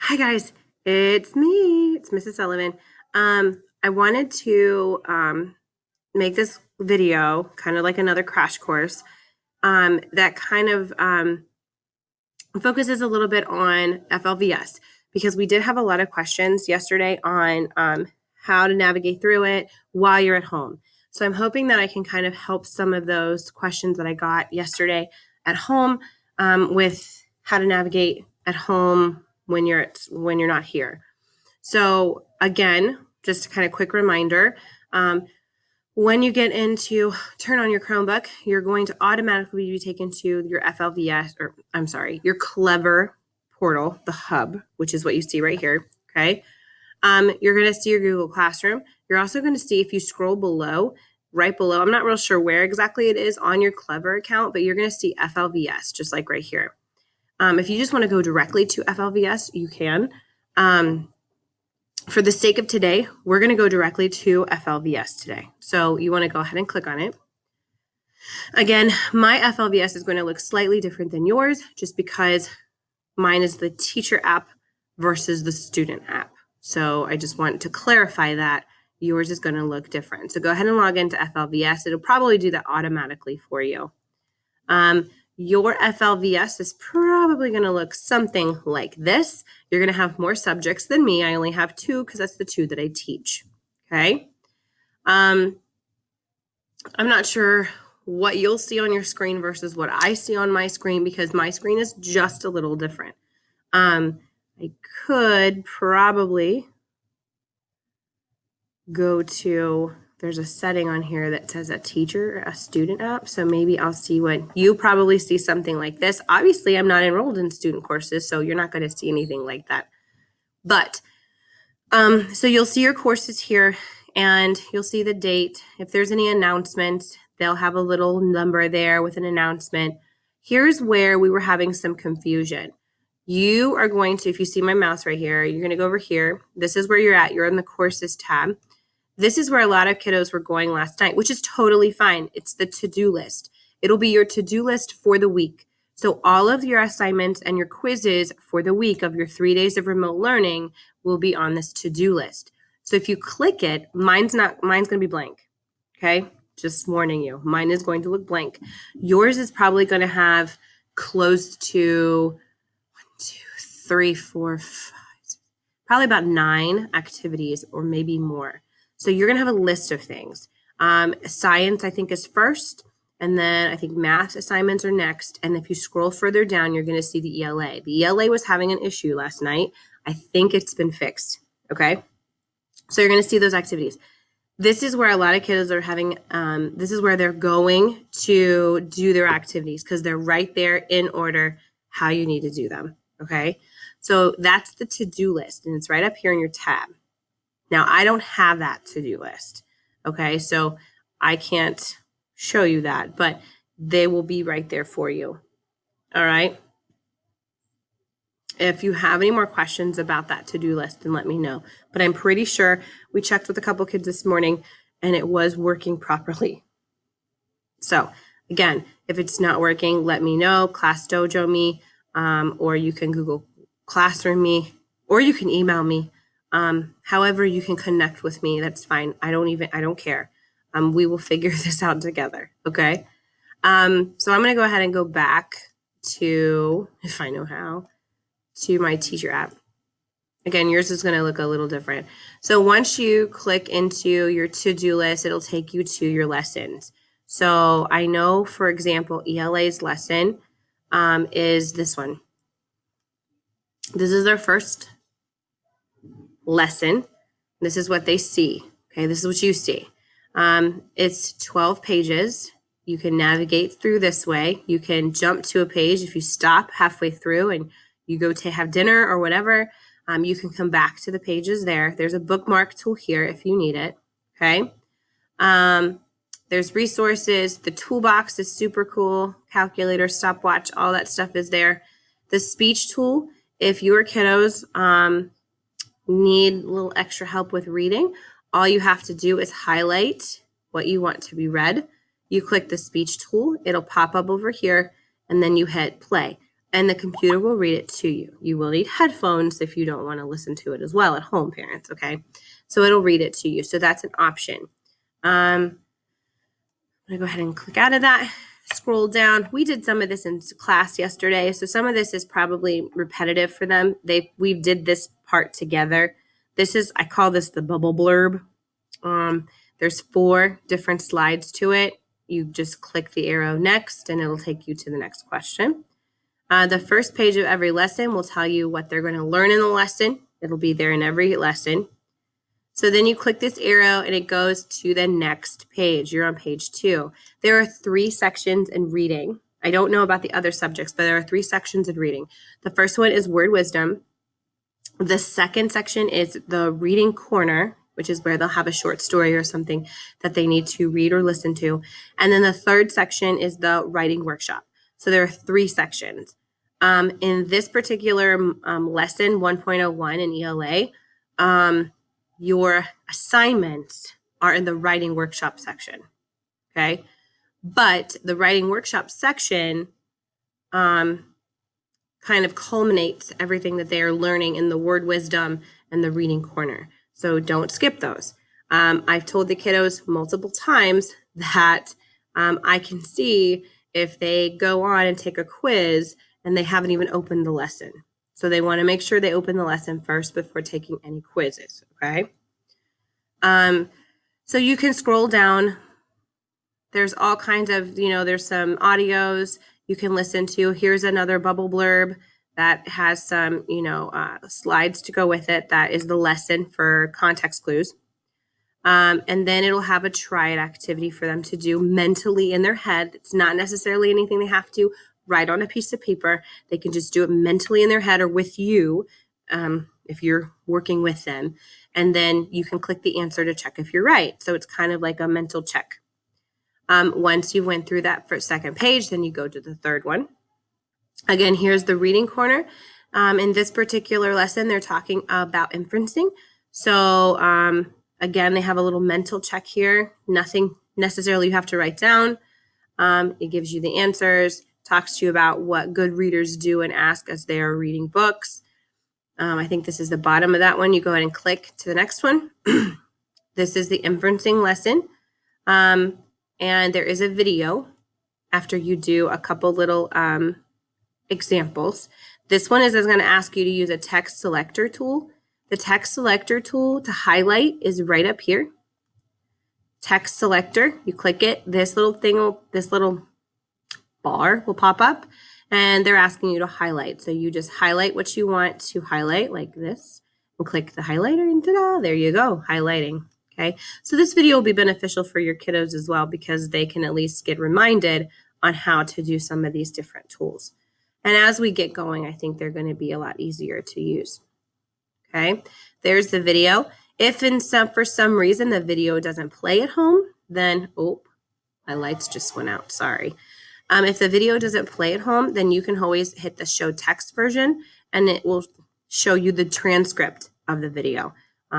Hi guys, it's me. It's Mrs. Sullivan. I wanted to make this video kind of like another crash course that kind of focuses a little bit on FLVS because we did have a lot of questions yesterday on how to navigate through it while you're at home. So I'm hoping that I can kind of help some of those questions that I got yesterday at home with how to navigate at home when you're not here. So again, just a kind of quick reminder, when you get into turn on your Chromebook, you're going to automatically be taken to your FLVS, or I'm sorry, your Clever portal, the hub, which is what you see right here. Okay. You're going to see your Google Classroom. You're also going to see, if you scroll below, right below, I'm not real sure where exactly it is on your Clever account, but you're going to see FLVS just like right here. If you just want to go directly to FLVS, you can. For the sake of today, we're going to go directly to FLVS today. So you want to go ahead and click on it. Again, my FLVS is going to look slightly different than yours just because mine is the teacher app versus the student app. So I just want to clarify that yours is going to look different. So go ahead and log into FLVS. It'll probably do that automatically for you. Your FLVS is probably going to look something like this. You're going to have more subjects than me. I only have 2 because that's the 2 that I teach. Okay. I'm not sure what you'll see on your screen versus what I see on my screen because my screen is just a little different. I could probably go to, there's a setting on here that says a teacher, a student app. So maybe I'll see what you probably see, something like this. Obviously, I'm not enrolled in student courses, so you're not going to see anything like that. But so you'll see your courses here and you'll see the date. If there's any announcements, they'll have a little number there with an announcement. Here's where we were having some confusion. You are going to, if you see my mouse right here, you're going to go over here. This is where you're at. You're in the courses tab. This is where a lot of kiddos were going last night, which is totally fine. It's the to-do list. It'll be your to-do list for the week. So all of your assignments and your quizzes for the week of your 3 days of remote learning will be on this to-do list. So if you click it, mine's going to be blank. Okay. Just warning you, mine is going to look blank. Yours is probably going to have close to 1, 2, 3, 4, 5, probably about 9 activities or maybe more. So you're going to have a list of things. Science, I think, is first. And then I think math assignments are next. And if you scroll further down, you're going to see the ELA. The ELA was having an issue last night. I think it's been fixed. Okay. So you're going to see those activities. This is where a lot of kids are having, this is where they're going to do their activities because they're right there in order how you need to do them. Okay. So that's the to-do list and it's right up here in your tab. Now, I don't have that to-do list, okay? So I can't show you that, but they will be right there for you, all right? If you have any more questions about that to-do list, then let me know. But I'm pretty sure we checked with a couple kids this morning, and it was working properly. So, again, if it's not working, let me know, Class Dojo me, or you can Google Classroom me, or you can email me. However you can connect with me, that's fine. I don't care. We will figure this out together. Okay. So I'm going to go ahead and go back to, if I know how, to my teacher app. Again, yours is going to look a little different. So once you click into your to-do list, it'll take you to your lessons. So I know, for example, ELA's lesson, is this one. This is their first lesson. This is what they see. Okay, this is what you see. It's 12 pages. You can navigate through this way. You can jump to a page if you stop halfway through and you go to have dinner or whatever. You can come back to the pages there. There's a bookmark tool here if you need it. Okay. There's resources. The toolbox is super cool. Calculator, stopwatch, all that stuff is there. The speech tool, if your kiddos need a little extra help with reading, all you have to do is highlight what you want to be read. You click the speech tool, it'll pop up over here, and then you hit play. and the computer will read it to you. You will need headphones if you don't want to listen to it as well at home, parents, okay? So it'll read it to you. So that's an option. I'm going to go ahead and click out of that, scroll down. We did some of this in class yesterday, so some of this is probably repetitive for them. We did this part together. This is, I call this the bubble blurb. There's 4 different slides to it. You just click the arrow next, and it'll take you to the next question. The first page of every lesson will tell you what they're going to learn in the lesson. It'll be there in every lesson. So then you click this arrow and it goes to the next page. You're on page 2. There are 3 sections in reading. I don't know about the other subjects, but there are 3 sections in reading. The first one is word wisdom. The second section is the reading corner, which is where they'll have a short story or something that they need to read or listen to. And then the third section is the writing workshop. So there are 3 sections. In this particular lesson, 1.01 in ELA, your assignments are in the writing workshop section, okay? But the writing workshop section kind of culminates everything that they are learning in the word wisdom and the reading corner. So don't skip those. I've told the kiddos multiple times that I can see if they go on and take a quiz and they haven't even opened the lesson. So they want to make sure they open the lesson first before taking any quizzes, okay? So you can scroll down. There's all kinds of, there's some audios you can listen to. Here's another bubble blurb that has some, slides to go with it. That is the lesson for context clues. And then it'll have a try it activity for them to do mentally in their head. It's not necessarily anything they have to write on a piece of paper. They can just do it mentally in their head or with you if you're working with them. And then you can click the answer to check if you're right. So it's kind of like a mental check. Once you went through that first, second page, then you go to the third one. Again, here's the reading corner. In this particular lesson, they're talking about inferencing. So again, they have a little mental check here. Nothing necessarily you have to write down. It gives you the answers, talks to you about what good readers do and ask as they are reading books. I think this is the bottom of that one. You go ahead and click to the next one. This is the inferencing lesson. And there is a video after you do a couple little examples. This one is going to ask you to use a text selector tool. The text selector tool to highlight is right up here. Text selector, you click it, this little bar will pop up, and they're asking you to highlight. So you just highlight what you want to highlight like this and click the highlighter and ta-da, there you go, highlighting. Okay, so this video will be beneficial for your kiddos as well because they can at least get reminded on how to do some of these different tools. And as we get going, I think they're going to be a lot easier to use. Okay, there's the video. If for some reason the video doesn't play at home, then, oh, my lights just went out, sorry. If the video doesn't play at home, then you can always hit the show text version and it will show you the transcript of the video.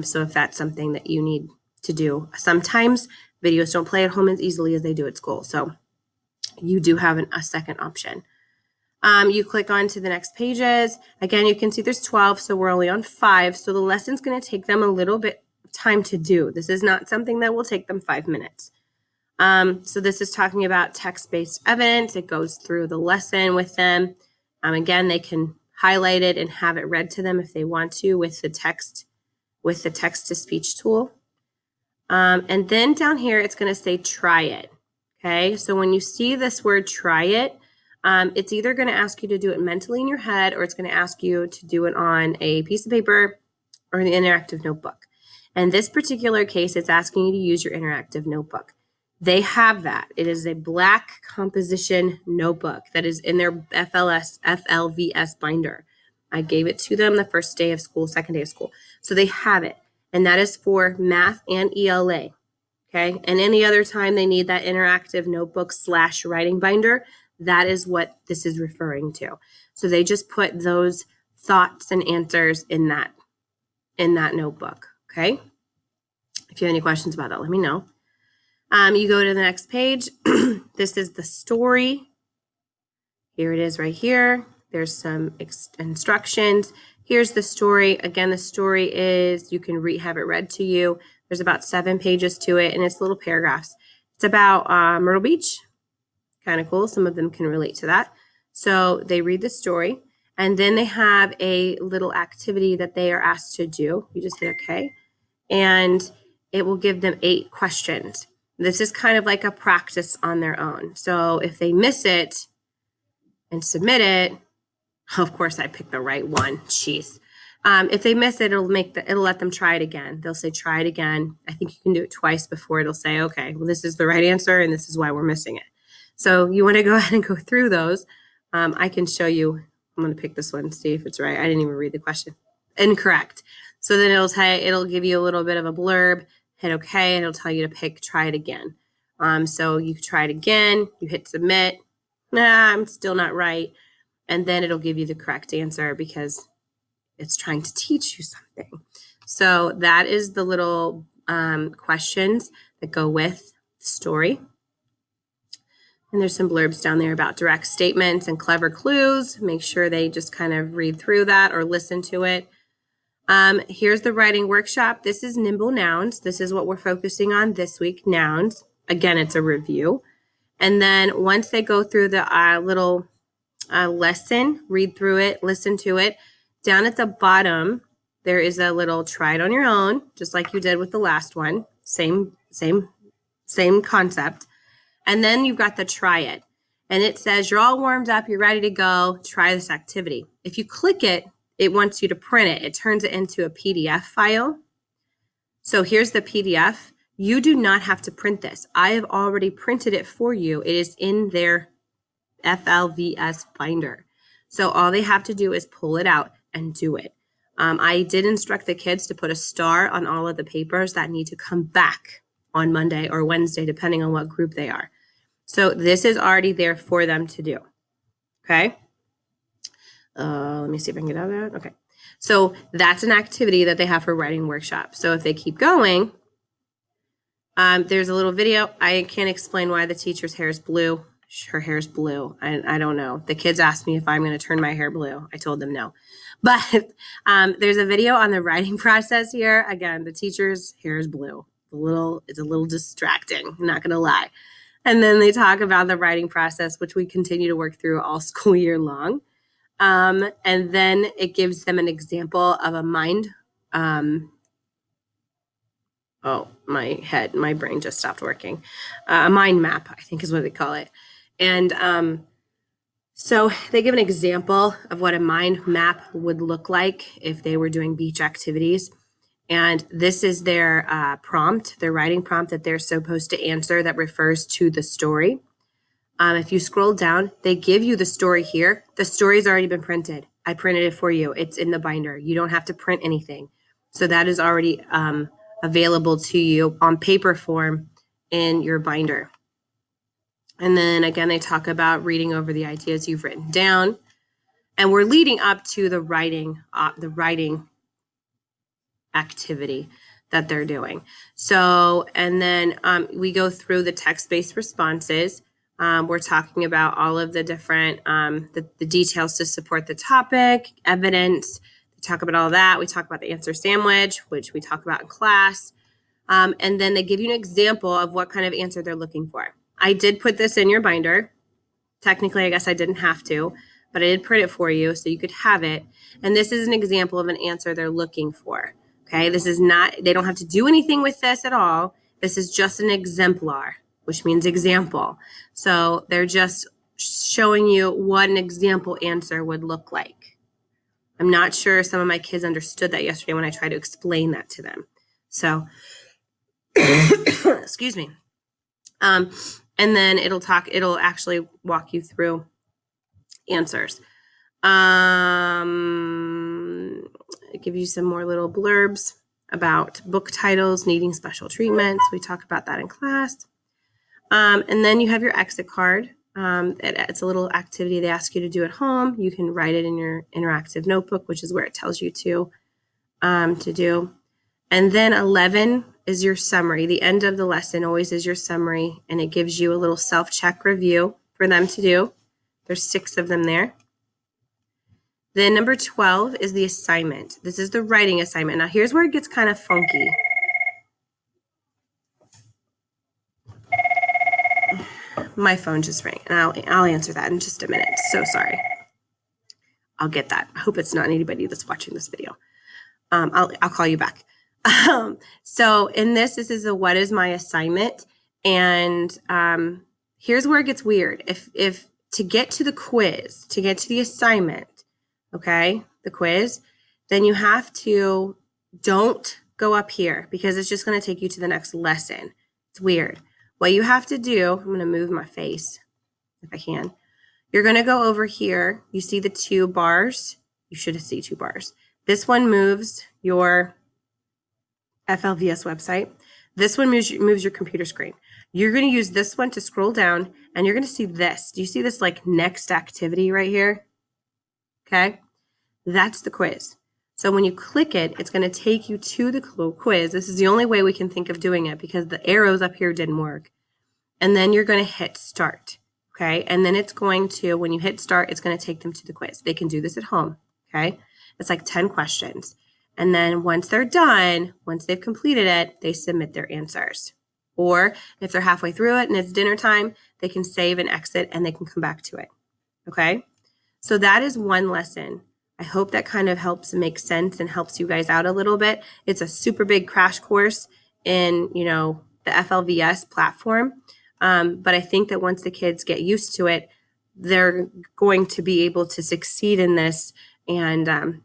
So if that's something that you need to do, sometimes videos don't play at home as easily as they do at school. So you do have a second option. You click on to the next pages. Again, you can see there's 12, so we're only on 5. So the lesson's going to take them a little bit of time to do. This is not something that will take them 5 minutes. So this is talking about text-based evidence. It goes through the lesson with them. Again, they can highlight it and have it read to them if they want to with the text-to-speech tool. And then down here, it's going to say try it. Okay, so when you see this word try it, it's either going to ask you to do it mentally in your head or it's going to ask you to do it on a piece of paper or an interactive notebook. In this particular case, it's asking you to use your interactive notebook. They have that. It is a black composition notebook that is in their FLVS binder. I gave it to them the first day of school, second day of school. So they have it. And that is for math and ELA. Okay. And any other time they need that interactive notebook / writing binder, that is what this is referring to. So they just put those thoughts and answers in that notebook. Okay. If you have any questions about that, let me know. You go to the next page. This is the story. Here it is right here. There's some instructions. Here's the story. Again, the story is, you can have it read to you. There's about 7 pages to it, and it's little paragraphs. It's about Myrtle Beach. Kind of cool. Some of them can relate to that. So they read the story, and then they have a little activity that they are asked to do. You just hit OK, and it will give them 8 questions. This is kind of like a practice on their own. So if they miss it and submit it, of course I picked the right one. Jeez. If they miss it, it'll let them try it again. They'll say, try it again. I think you can do it twice before it'll say, okay, well, this is the right answer and this is why we're missing it. So you want to go ahead and go through those. I can show you. I'm going to pick this one, see if it's right. I didn't even read the question. Incorrect. So then it'll give you a little bit of a blurb, hit okay, and it'll tell you to try it again. So you try it again, you hit submit. Nah, I'm still not right. And then it'll give you the correct answer because it's trying to teach you something. So that is the little questions that go with the story. And there's some blurbs down there about direct statements and clever clues. Make sure they just kind of read through that or listen to it. Here's the writing workshop. This is Nimble Nouns. This is what we're focusing on this week, nouns. Again, it's a review. And then once they go through the little lesson, read through it, listen to it, down at the bottom, there is a little try it on your own, just like you did with the last one. Same concept. And then you've got the try it. And it says you're all warmed up, you're ready to go, try this activity. If you click it, it wants you to print it. It turns it into a PDF file. So here's the PDF. You do not have to print this. I have already printed it for you. It is in their FLVS binder. So all they have to do is pull it out and do it. I did instruct the kids to put a star on all of the papers that need to come back on Monday or Wednesday, depending on what group they are. So this is already there for them to do. Okay. Let me see if I can get out of that. Okay. So that's an activity that they have for writing workshop. So if they keep going, there's a little video. I can't explain why the teacher's hair is blue. Her hair's blue. I don't know. The kids asked me if I'm going to turn my hair blue. I told them no. But there's a video on the writing process here. Again, the teacher's hair is blue. It's a little distracting. I'm not going to lie. And then they talk about the writing process, which we continue to work through all school year long. And then it gives them an example of a mind. Oh, my brain just stopped working. A mind map, I think is what they call it. And so they give an example of what a mind map would look like if they were doing beach activities. And this is their prompt, their writing prompt that they're supposed to answer that refers to the story. If you scroll down, they give you the story here. The story's already been printed. I printed it for you. It's in the binder. You don't have to print anything. So that is already available to you on paper form in your binder. And then again, they talk about reading over the ideas you've written down. And we're leading up to the writing activity that they're doing. So, and then we go through the text-based responses. We're talking about all of the different, the details to support the topic, evidence. We talk about all that. We talk about the answer sandwich, which we talk about in class. And then they give you an example of what kind of answer they're looking for. I did put this in your binder. Technically, I guess I didn't have to, but I did print it for you so you could have it. And this is an example of an answer they're looking for. Okay, this is not, they don't have to do anything with this at all. This is just an exemplar, which means example. So they're just showing you what an example answer would look like. I'm not sure some of my kids understood that yesterday when I tried to explain that to them. So, excuse me. And then it'll actually walk you through answers. Give you some more little blurbs about book titles needing special treatments. We talk about that in class. And then you have your exit card. It's a little activity they ask you to do at home. You can write it in your interactive notebook, which is where it tells you to do. And then 11 is your summary. The end of the lesson always is your summary, and it gives you a little self-check review for them to do. There's 6 of them there. Then number 12 is the assignment. This is the writing assignment. Now here's where it gets kind of funky. My phone just rang, and I'll answer that in just a minute. So sorry. I'll get that. I hope it's not anybody that's watching this video. I'll call you back. So in this is a what is my assignment, and here's where it gets weird. If to get to the quiz, to get to the assignment, okay, the quiz, then you have to don't go up here because it's just going to take you to the next lesson. It's weird. What you have to do, I'm going to move my face if I can. You're going to go over here. You see the 2 bars? You should see 2 bars. This one moves your FLVS website. This one moves your computer screen. You're going to use this one to scroll down, and you're going to see this. Do you see this like next activity right here? Okay. That's the quiz. So when you click it, it's going to take you to the quiz. This is the only way we can think of doing it because the arrows up here didn't work. And then you're going to hit start. Okay. And then it's going to, when you hit start, it's going to take them to the quiz. They can do this at home. Okay. It's like 10 questions. And then once they're done, once they've completed it, they submit their answers. Or if they're halfway through it and it's dinner time, they can save and exit and they can come back to it. Okay. So that is one lesson. I hope that kind of helps make sense and helps you guys out a little bit. It's a super big crash course in, the FLVS platform. But I think that once the kids get used to it, they're going to be able to succeed in this and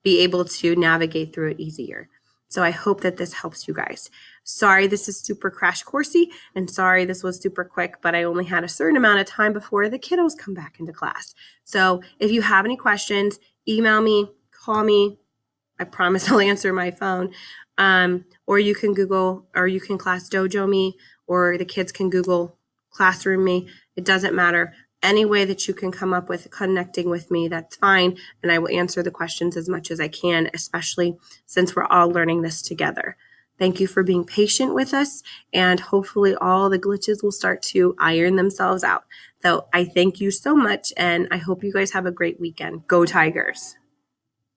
be able to navigate through it easier. So I hope that this helps you guys. Sorry, this is super crash coursey, and sorry this was super quick, but I only had a certain amount of time before the kiddos come back into class. So if you have any questions, email me, call me. I promise I'll answer my phone. Or you can Google, or you can Class Dojo me, or the kids can Google Classroom me. It doesn't matter. Any way that you can come up with connecting with me, that's fine. And I will answer the questions as much as I can, especially since we're all learning this together. Thank you for being patient with us, and hopefully all the glitches will start to iron themselves out. So I thank you so much, and I hope you guys have a great weekend. Go Tigers!